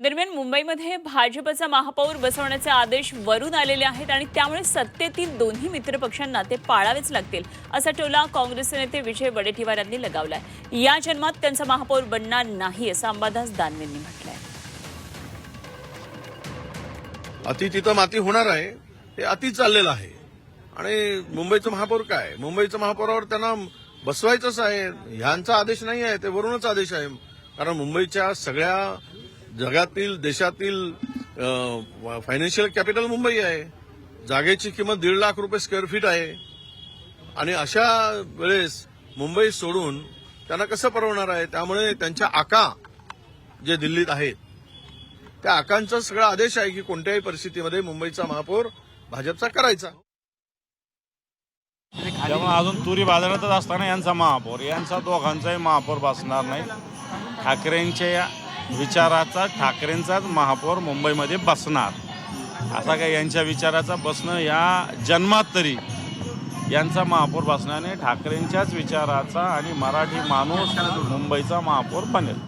दरम्यान मुंबईमध्ये भाजपचा महापौर बसवण्याचे आदेश वरून आलेले आहेत आणि त्यामुळे सत्तेतील दोन्ही मित्रपक्षांना ते पाळावेच लागतील असा टोला काँग्रेसचे नेते विजय वडेट्टीवार यांनी लगावलाय। या जन्मात त्यांचा महापौर बनणार नाही असं अंबादास दानवेंनी म्हटलंय। अति तिथं माती होणार आहे, हे अति चाललेलं आहे आणि मुंबईचं महापौर काय, मुंबईचं महापौरावर त्यांना बसवायचंच आहे। ह्यांचा आदेश नाही आहे, ते वरूनच आदेश आहे। कारण मुंबईच्या सगळ्या जगातील देशातील फायनान्शियल कॅपिटल मुंबई आहे। जागेची किंमत 1.5 लाख रुपये स्क्वेअर फीट आहे आणि अशा वेळेस मुंबई सोडून त्यांना कसं परवणार आहे। त्यामुळे त्यांच्या आका जे दिल्लीत आहेत त्या आकांचा सगळा आदेश आहे की कोणत्याही परिस्थितीमध्ये मुंबईचा महापौर भाजपचा करायचा। त्यामुळे अजून तुरी बाजारातच असताना यांचा महापौर, यांचा दोघांचाही महापौर बसणार नाही। ठाकरेंच्या विचाराचा ठाकरेंचाच महापौर मुंबईमध्ये बसणार, असा काही यांच्या विचाराचा बसणं या जन्मात तरी यांचा महापौर बसण्याने ठाकरेंच्याच विचाराचा आणि मराठी माणूस मुंबईचा महापौर बनेल।